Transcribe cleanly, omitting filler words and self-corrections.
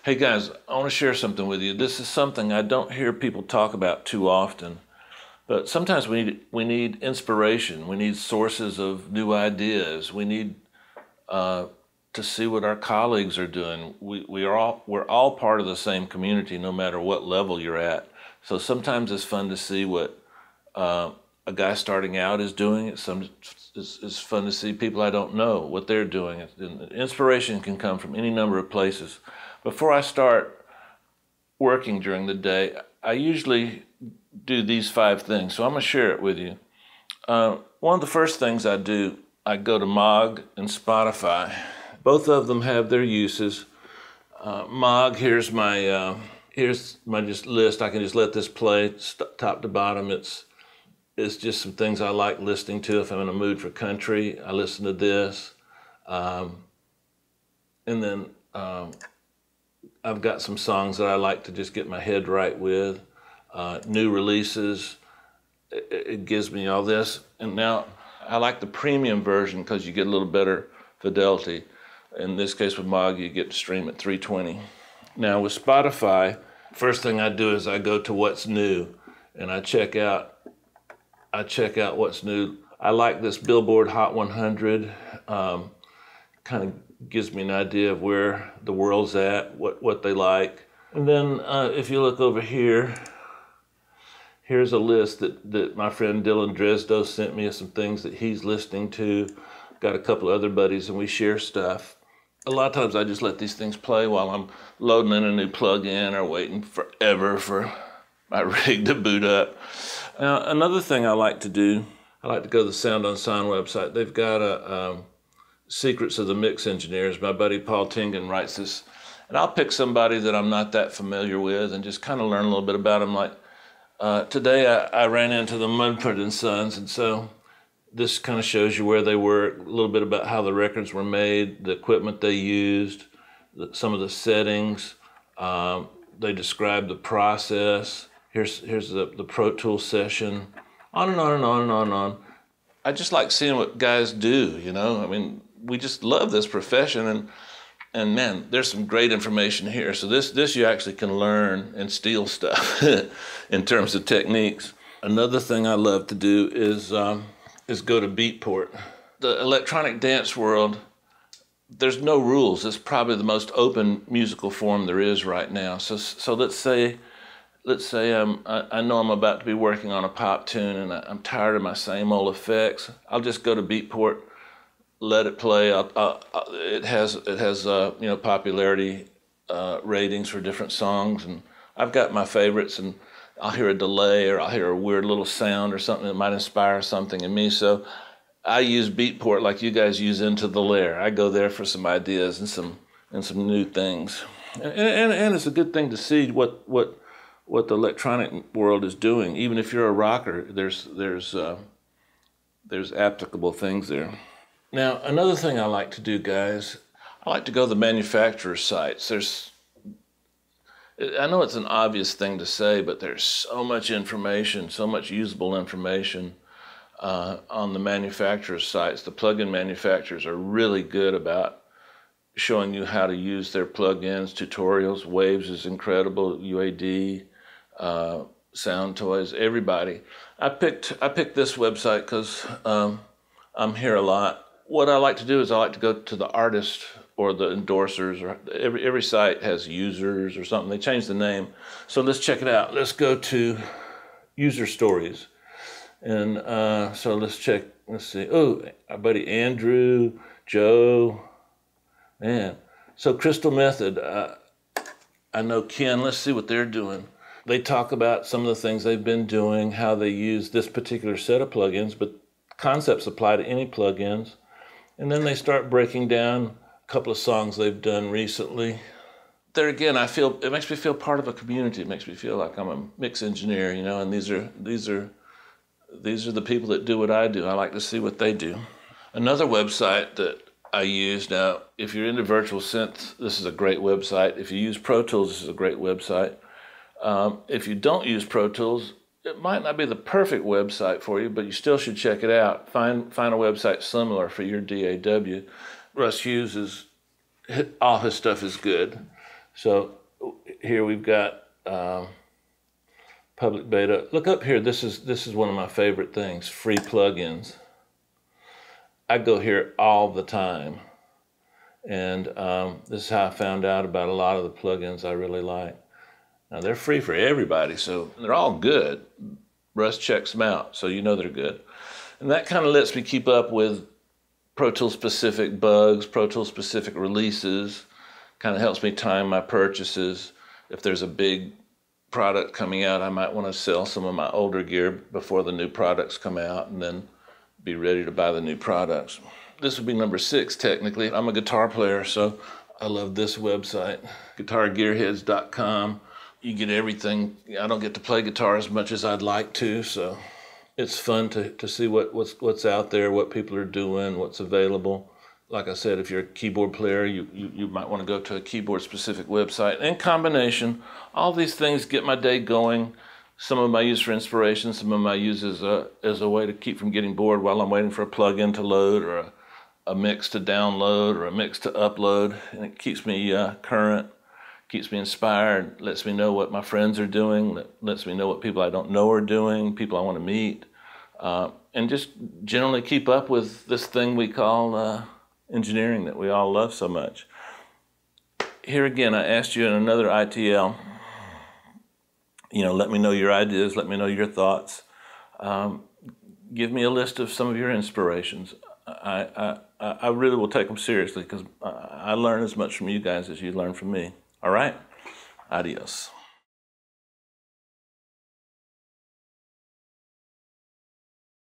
Hey guys, I want to share something with you. This is something I don't hear people talk about too often, but sometimes we need inspiration. We need sources of new ideas. We need to see what our colleagues are doing. We're all part of the same community, no matter what level you're at. So sometimes it's fun to see what a guy starting out is doing. It's fun to see people I don't know what they're doing. Inspiration can come from any number of places. Before I start working during the day, I usually do these 5 things, so I'm going to share it with you. One of the first things I do, I go to Mog and Spotify. Both of them have their uses. Mog, here's my just list. I can just let this play top to bottom. It's just some things I like listening to. If I'm in a mood for country, I listen to this. And then I've got some songs that I like to just get my head right with. New releases, it gives me all this. And now I like the premium version because you get a little better fidelity. In this case with Mog, you get to stream at 320. Now with Spotify, first thing I do is I go to what's new and I check out what's new. I like this Billboard Hot 100. Kind of gives me an idea of where the world's at, what they like. And then if you look over here, here's a list that my friend Dylan Dresdo sent me of some things that he's listening to. Got a couple other buddies and we share stuff. A lot of times I just let these things play while I'm loading in a new plug-in or waiting forever for my rig to boot up. Now, another thing I like to do, I like to go to the Sound on Sound website. They've got a Secrets of the Mix Engineers. My buddy Paul Tingen writes this. And I'll pick somebody that I'm not that familiar with and just kind of learn a little bit about them. Like today I ran into the Mumford & Sons, and so this kind of shows you where they were, a little bit about how the records were made, the equipment they used, some of the settings. They describe the process. Here's the Pro Tools session. On and on and on and on and on. I just like seeing what guys do, you know? I mean, we just love this profession, and man, there's some great information here. So this you actually can learn and steal stuff in terms of techniques. Another thing I love to do is go to Beatport. The electronic dance world, there's no rules. It's probably the most open musical form there is right now. So let's say I know I'm about to be working on a pop tune and I'm tired of my same old effects. I'll just go to Beatport, let it play. It has popularity ratings for different songs, and I've got my favorites, and I'll hear a delay or I'll hear a weird little sound or something that might inspire something in me. So I use Beatport like you guys use Into the Lair. I go there for some ideas and some new things. And it's a good thing to see what the electronic world is doing. Even if you're a rocker, there's applicable things there. Now, another thing I like to do, guys, I like to go to the manufacturer's sites. I know it's an obvious thing to say, but there's so much information, so much usable information on the manufacturer's sites. The plugin manufacturers are really good about showing you how to use their plugins, tutorials. Waves is incredible, UAD, Soundtoys, everybody. I picked this website because I'm here a lot. What I like to do is I like to go to the artist or the endorsers, or every site has users or something. They changed the name. So let's check it out. Let's go to user stories. And so let's see. Oh, our buddy Andrew, Joe, man. So Crystal Method, I know Ken, let's see what they're doing. They talk about some of the things they've been doing, how they use this particular set of plugins, but concepts apply to any plugins. And then they start breaking down a couple of songs they've done recently. There again, it makes me feel part of a community. It makes me feel like I'm a mix engineer, you know, and these are the people that do what I do. I like to see what they do. Another website that I use now, if you're into virtual synth, this is a great website. If you use Pro Tools, this is a great website. If you don't use Pro Tools, it might not be the perfect website for you, but you still should check it out. Find a website similar for your DAW. Russ Hughes all his stuff is good. So here we've got public beta. Look up here. This is one of my favorite things, free plugins. I go here all the time. And this is how I found out about a lot of the plugins I really like. Now they're free for everybody, so they're all good. Russ checks them out, so you know they're good. And that kind of lets me keep up with Pro Tools specific bugs, Pro Tools specific releases, kind of helps me time my purchases. If there's a big product coming out, I might want to sell some of my older gear before the new products come out and then be ready to buy the new products. This would be number 6 technically. I'm a guitar player, so I love this website, guitargearheads.com. You get everything. I don't get to play guitar as much as I'd like to, so it's fun to see what's out there, what people are doing, what's available. Like I said, if you're a keyboard player, you might want to go to a keyboard-specific website. In combination, all these things get my day going. Some of them I use for inspiration, some of them I use as a way to keep from getting bored while I'm waiting for a plugin to load or a mix to download or a mix to upload. And it keeps me current, keeps me inspired, lets me know what my friends are doing, lets me know what people I don't know are doing, people I want to meet, and just generally keep up with this thing we call engineering that we all love so much. Here again, I asked you in another ITL, let me know your ideas, let me know your thoughts. Give me a list of some of your inspirations. I really will take them seriously because I learn as much from you guys as you learn from me. All right? Adios.